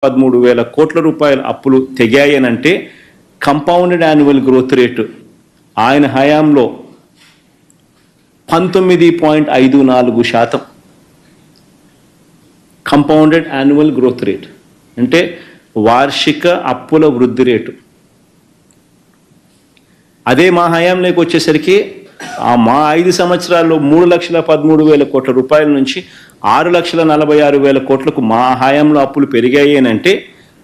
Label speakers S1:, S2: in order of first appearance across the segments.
S1: 13,000 కోట్ల రూపాయల అప్పులు తెగాయనంటే కంపౌండెడ్ యాన్యువల్ గ్రోత్ రేటు ఆయన హయాంలో 19.54%. కంపౌండెడ్ యాన్యువల్ గ్రోత్ రేట్ అంటే వార్షిక అప్పుల వృద్ధి రేటు. అదే మా హయాంలోకి వచ్చేసరికి మా 5 సంవత్సరాల్లో 3,13,000 కోట్ల రూపాయల నుంచి 6,46,000 కోట్లకు మా హయాంలో అప్పులు పెరిగాయి అంటే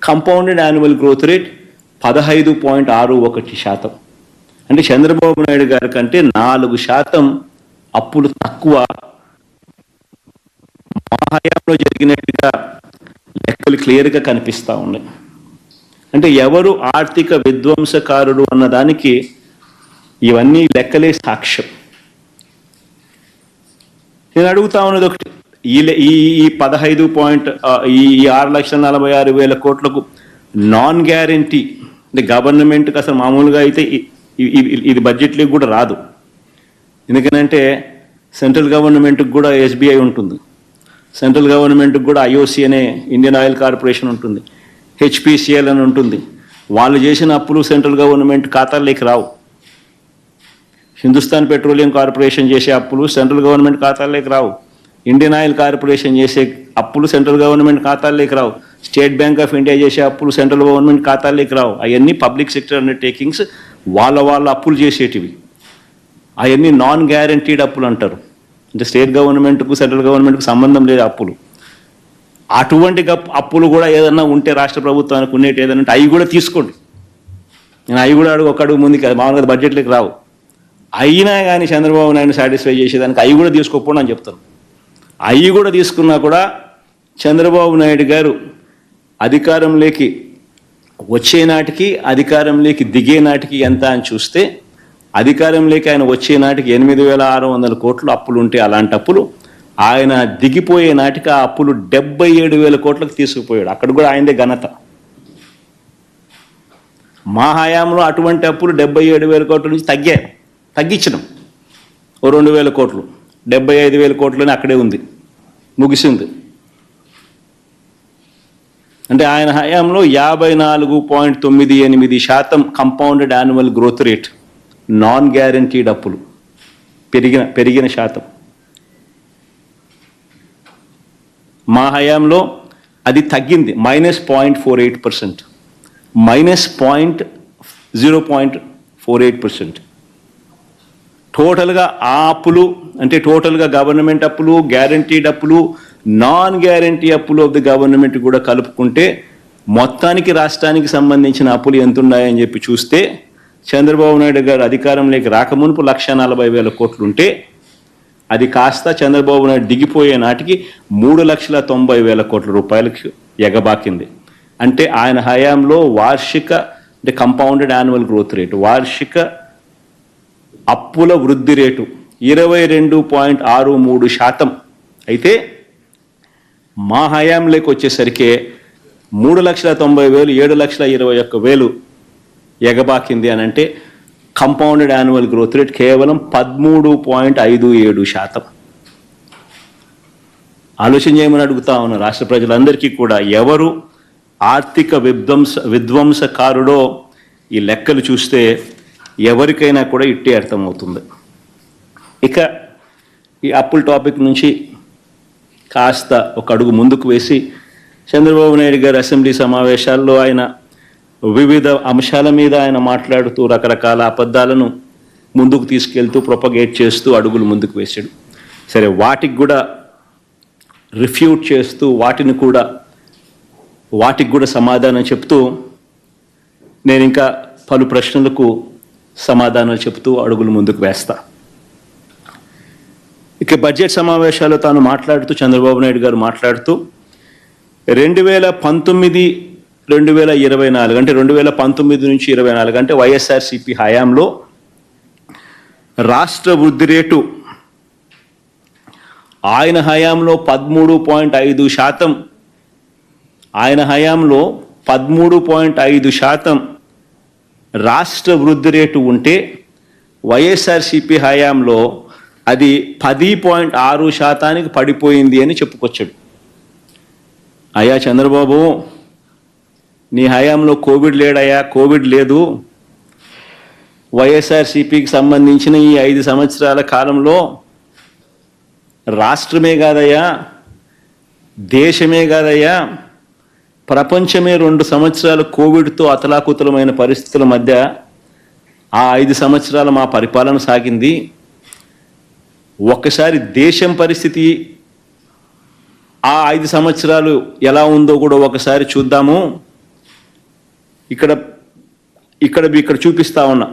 S1: కంపౌండెడ్ యాన్యువల్ గ్రోత్ రేట్ 15.61%. అంటే చంద్రబాబు నాయుడు గారి కంటే 4% అప్పులు తక్కువ మా హయాంలో జరిగినట్టుగా లెక్కలు క్లియర్గా కనిపిస్తూ ఉన్నాయి. అంటే ఎవరు ఆర్థిక విధ్వంసకారుడు అన్నదానికి ఇవన్నీ లెక్కలే సాక్ష్యం. నేను అడుగుతా ఉన్నది ఒకటి, ఈ 6,46,000 కోట్లకు నాన్ గ్యారంటీ అంటే గవర్నమెంట్కి అసలు మామూలుగా అయితే ఇది బడ్జెట్లోకి కూడా రాదు. ఎందుకంటే సెంట్రల్ గవర్నమెంట్కి కూడా ఎస్బీఐ ఉంటుంది, సెంట్రల్ గవర్నమెంట్కి కూడా ఐఓసి అనే ఇండియన్ ఆయిల్ కార్పొరేషన్ ఉంటుంది, హెచ్పిసిఎల్ అని ఉంటుంది. వాళ్ళు చేసిన అప్పులు సెంట్రల్ గవర్నమెంట్ ఖాతాల్లోకి రావు. హిందుస్థాన్ పెట్రోలియం కార్పొరేషన్ చేసే అప్పులు సెంట్రల్ గవర్నమెంట్ ఖాతాల్లోకి రావు. ఇండియన్ ఆయిల్ కార్పొరేషన్ చేసే అప్పులు సెంట్రల్ గవర్నమెంట్ ఖాతాల్లోకి రావు. స్టేట్ బ్యాంక్ ఆఫ్ ఇండియా చేసే అప్పులు సెంట్రల్ గవర్నమెంట్ ఖాతాల్లోకి రావు. అవన్నీ పబ్లిక్ సెక్టర్ అండర్టేకింగ్స్, వాళ్ళ అప్పులు చేసేటివి. అవన్నీ నాన్ గ్యారంటీడ్ అప్పులు అంటారు. అంటే స్టేట్ గవర్నమెంట్కు సెంట్రల్ గవర్నమెంట్కు సంబంధం లేదు అప్పులు. అటువంటి అప్పులు కూడా ఏదన్నా ఉంటే రాష్ట్ర ప్రభుత్వానికి ఉండేటి ఏదైనా ఉంటే అవి కూడా తీసుకోండి. నేను అవి కూడా ఒక అడుగు ముందుకు మామూలుగా బడ్జెట్లోకి రావు. అయినా కానీ చంద్రబాబు నాయుడు సాటిస్ఫై చేసేదానికి అవి కూడా తీసుకోకపోండి అని చెప్తారు. అవి కూడా తీసుకున్నా కూడా చంద్రబాబు నాయుడు గారు అధికారంలోకి వచ్చే నాటికి అధికారంలోకి దిగే నాటికి ఎంత అని చూస్తే అధికారంలోకి ఆయన వచ్చే నాటికి 8,600 కోట్లు అప్పులు ఉంటే అలాంటి అప్పులు ఆయన దిగిపోయే నాటికి ఆ అప్పులు 77,000 కోట్లకు తీసుకుపోయాడు. అక్కడ కూడా ఆయనదే ఘనత. మా హయాంలో అటువంటి అప్పులు 77,000 కోట్ల నుంచి తగ్గించడం ఓ 2,000 కోట్లు, 75,000 కోట్లని అక్కడే ఉంది, ముగిసింది. అంటే ఆయన హయాంలో 54.98% compounded annual growth rate non guaranteed అప్పులు పెరిగిన శాతం. మా హయాంలో అది తగ్గింది, -0.48%, -0.48%. టోటల్గా ఆ అప్పులు అంటే టోటల్గా గవర్నమెంట్ అప్పులు, గ్యారంటీడ్ అప్పులు, నాన్ గ్యారంటీ అప్పులు ఆఫ్ ది గవర్నమెంట్ కూడా కలుపుకుంటే మొత్తానికి రాష్ట్రానికి సంబంధించిన అప్పులు ఎంత ఉన్నాయని చెప్పి చూస్తే చంద్రబాబు నాయుడు గారు అధికారంలోకి రాకమునుపు 1,40,000 కోట్లు ఉంటే అది కాస్త చంద్రబాబు నాయుడు దిగిపోయే నాటికి 3,90,000 కోట్ల రూపాయలకు ఎగబాకింది. అంటే ఆయన హయాంలో వార్షిక అంటే కంపౌండెడ్ యాన్యువల్ గ్రోత్ రేటు, వార్షిక అప్పుల వృద్ధి రేటు 22.63%. అయితే మా హయాంలోకి వచ్చేసరికి 3,90,000, 7,21,000 ఎగబాకింది అని అంటే కంపౌండెడ్ యాన్యువల్ గ్రోత్ రేట్ కేవలం 13.57%. ఆలోచన చేయమని అడుగుతా ఉన్నా రాష్ట్ర ప్రజలందరికీ కూడా, ఎవరు ఆర్థిక విధ్వంసకారుడో ఈ లెక్కలు చూస్తే ఎవరికైనా కూడా ఇట్టే అర్థమవుతుంది. ఇక ఈ అప్పుల టాపిక్ నుంచి కాస్త ఒక అడుగు ముందుకు వేసి చంద్రబాబు నాయుడు గారు అసెంబ్లీ సమావేశాల్లో ఆయన వివిధ అంశాల మీద ఆయన మాట్లాడుతూ రకరకాల అబద్ధాలను ముందుకు తీసుకెళ్తూ ప్రొపగేట్ చేస్తూ అడుగులు ముందుకు వేశాడు. సరే, వాటికి కూడా రిఫ్యూట్ చేస్తూ వాటికి కూడా సమాధానం చెప్తూ నేను ఇంకా పలు ప్రశ్నలకు సమాధానాలు చెప్తూ అడుగులు ముందుకు వేస్తా. ఇక బడ్జెట్ సమావేశాల్లో తాను మాట్లాడుతూ చంద్రబాబు నాయుడు గారు మాట్లాడుతూ 2019-2024 అంటే 2019 నుంచి 24 అంటే వైఎస్ఆర్సీపీ హయాంలో రాష్ట్ర వృద్ధి రేటు ఆయన హయాంలో 13.5%, ఆయన హయాంలో 13.5% రాష్ట్ర వృద్ధి రేటు ఉంటే వైఎస్ఆర్సీపీ హయాంలో అది 10.6% పడిపోయింది అని చెప్పుకొచ్చాడు. అయ్యా చంద్రబాబు, నీ హయాంలో కోవిడ్ లేడయా, కోవిడ్ లేదు. వైఎస్ఆర్సీపీకి సంబంధించిన ఈ 5 సంవత్సరాల కాలంలో రాష్ట్రమే కాదయ్యా, దేశమే కాదయ్యా, ప్రపంచమే 2 సంవత్సరాలు కోవిడ్తో అతలాకుతలమైన పరిస్థితుల మధ్య ఆ 5 సంవత్సరాలు మా పరిపాలన సాగింది. ఒక్కసారి దేశం పరిస్థితి ఆ 5 సంవత్సరాలు ఎలా ఉందో కూడా ఒకసారి చూద్దాము. ఇక్కడ చూపిస్తా ఉన్నా.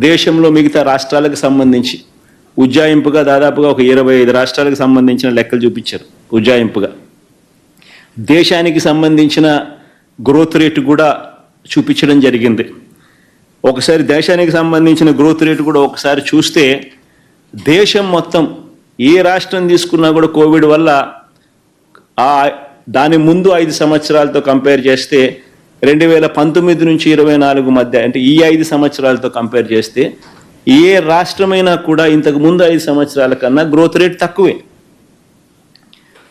S1: దేశంలో మిగతా రాష్ట్రాలకు సంబంధించి ఉజ్జాయింపుగా దాదాపుగా ఒక 25 రాష్ట్రాలకు సంబంధించిన లెక్కలు చూపించారు ఉజ్జాయింపుగా. దేశానికి సంబంధించిన గ్రోత్ రేటు కూడా చూపించడం జరిగింది. ఒకసారి దేశానికి సంబంధించిన గ్రోత్ రేటు కూడా ఒకసారి చూస్తే దేశం మొత్తం ఏ రాష్ట్రం తీసుకున్నా కూడా కోవిడ్ వల్ల దాని ముందు 5 సంవత్సరాలతో కంపేర్ చేస్తే 2019 నుంచి 24 మధ్య, అంటే ఈ 5 సంవత్సరాలతో కంపేర్ చేస్తే ఏ రాష్ట్రమైనా కూడా ఇంతకు ముందు 5 సంవత్సరాల కన్నా గ్రోత్ రేట్ తక్కువే.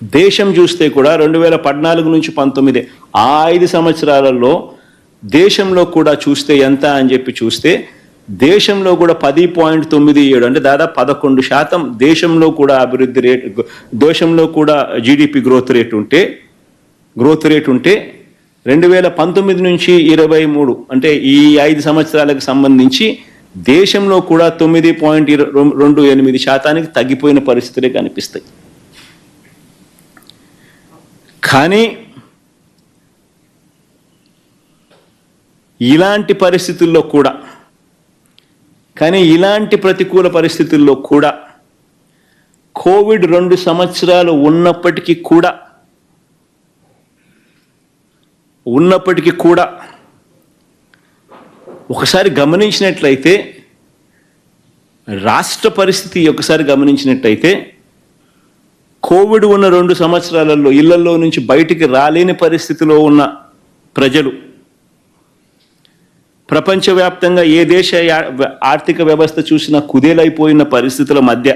S1: దేశం చూస్తే కూడా 2014 నుంచి 19 ఆ 5 సంవత్సరాలలో దేశంలో కూడా చూస్తే ఎంత అని చెప్పి చూస్తే దేశంలో కూడా 10.97, అంటే దాదాపు 11% దేశంలో కూడా అభివృద్ధి రేటు, దేశంలో కూడా జీడిపి గ్రోత్ రేట్ ఉంటే 2019 నుంచి 23, అంటే ఈ 5 సంవత్సరాలకు సంబంధించి దేశంలో కూడా 9.28% తగ్గిపోయిన పరిస్థితులే కనిపిస్తాయి. కానీ ఇలాంటి ప్రతికూల పరిస్థితుల్లో కూడా కోవిడ్ 2 సంవత్సరాలు ఉన్నప్పటికీ కూడా ఒకసారి గమనించినట్లయితే, రాష్ట్ర పరిస్థితి ఒకసారి గమనించినట్లయితే, కోవిడ్ ఉన్న 2 సంవత్సరాలలో ఇళ్లలో నుంచి బయటికి రాలేని పరిస్థితిలో ఉన్న ప్రజలు, ప్రపంచవ్యాప్తంగా ఏ దేశ ఆర్థిక వ్యవస్థ చూసినా కుదేలైపోయిన పరిస్థితుల మధ్య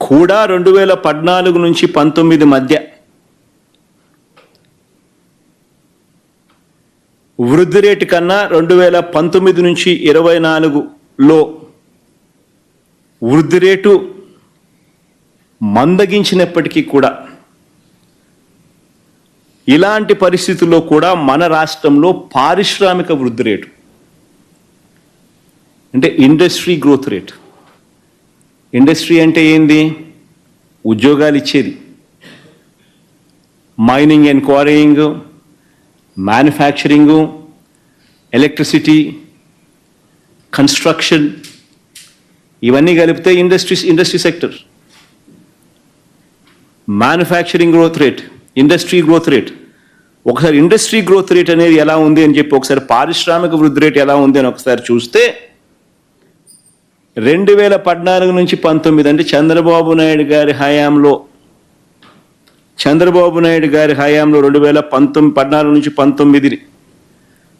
S1: కూడా 2014 నుంచి 19 మధ్య వృద్ధి రేటు కన్నా 2019 నుంచి 24లో వృద్ధి రేటు మందగించినప్పటికీ కూడా ఇలాంటి పరిస్థితుల్లో కూడా మన రాష్ట్రంలో పారిశ్రామిక వృద్ధి రేటు, అంటే ఇండస్ట్రీ గ్రోత్ రేట్. ఇండస్ట్రీ అంటే ఏంది? ఉద్యోగాలు ఇచ్చేది. Mining and quarrying, manufacturing, electricity, construction, ఇవన్నీ కలిపితే industry sector. Manufacturing growth rate, industry growth rate. ఒకసారి ఇండస్ట్రీ గ్రోత్ రేట్ అనేది ఎలా ఉంది అని చెప్పి ఒకసారి పారిశ్రామిక వృద్ధి రేట్ ఎలా ఉంది అని ఒకసారి చూస్తే 2014 నుంచి 19, అంటే చంద్రబాబు నాయుడు గారి హయాంలో 2014 నుంచి 19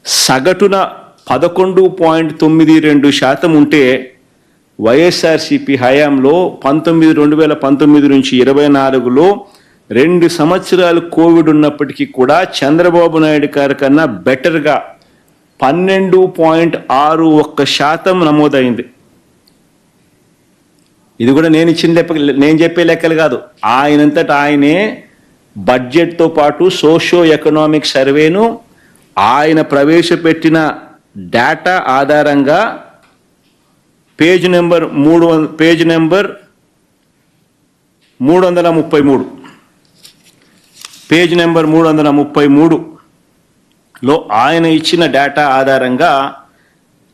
S1: సగటున 11.92% ఉంటే, వైఎస్ఆర్సీపీ హయాంలో 2019 నుంచి 24లో 2 సంవత్సరాలు కోవిడ్ ఉన్నప్పటికీ కూడా చంద్రబాబు నాయుడు గారి కన్నా బెటర్గా 12.61% నమోదైంది. ఇది కూడా నేను చెప్పే లెక్కలు కాదు, ఆయనంతటా ఆయనే బడ్జెట్తో పాటు సోషియో ఎకనామిక్ సర్వేను ఆయన ప్రవేశపెట్టిన డేటా ఆధారంగా పేజ్ నెంబర్ 333లో ఆయన ఇచ్చిన డేటా ఆధారంగా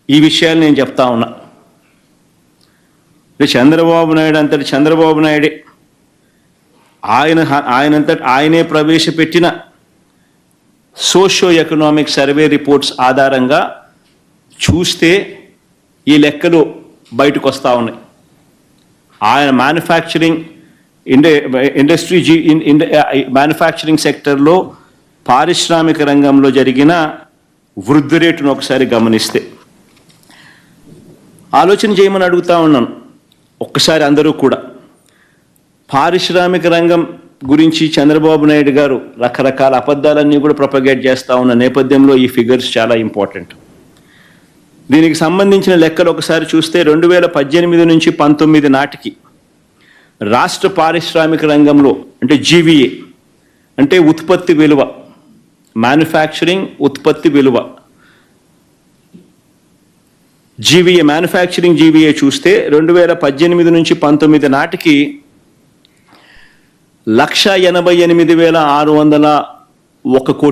S1: ఈ విషయాలు నేను చెప్తా ఉన్నా. చంద్రబాబు నాయుడే ఆయనే ప్రవేశపెట్టిన సోషియో ఎకనామిక్ సర్వే రిపోర్ట్స్ ఆధారంగా చూస్తే ఈ లెక్కలు బయటకు వస్తూ ఉన్నాయి. ఆయన మ్యానుఫ్యాక్చరింగ్ సెక్టర్లో, పారిశ్రామిక రంగంలో జరిగిన వృద్ధి రేటును ఒకసారి గమనిస్తే ఆలోచన చేయమని అడుగుతా ఉన్నాను. ఒక్కసారి అందరూ కూడా పారిశ్రామిక రంగం గురించి చంద్రబాబు నాయుడు గారు రకరకాల అబద్ధాలన్నీ కూడా ప్రొపగేట్ చేస్తూ ఉన్న నేపథ్యంలో ఈ ఫిగర్స్ చాలా ఇంపార్టెంట్. దీనికి సంబంధించిన లెక్కలు ఒకసారి చూస్తే 2018 నుంచి 19 నాటికి రాష్ట్ర పారిశ్రామిక రంగంలో అంటే జీవీఏ అంటే ఉత్పత్తి విలువ, మ్యానుఫ్యాక్చరింగ్ ఉత్పత్తి విలువ, జీవీఏ మ్యానుఫ్యాక్చరింగ్ జీవీఏ చూస్తే 2018 నుంచి 19 నాటికి 1,88,601 కోటి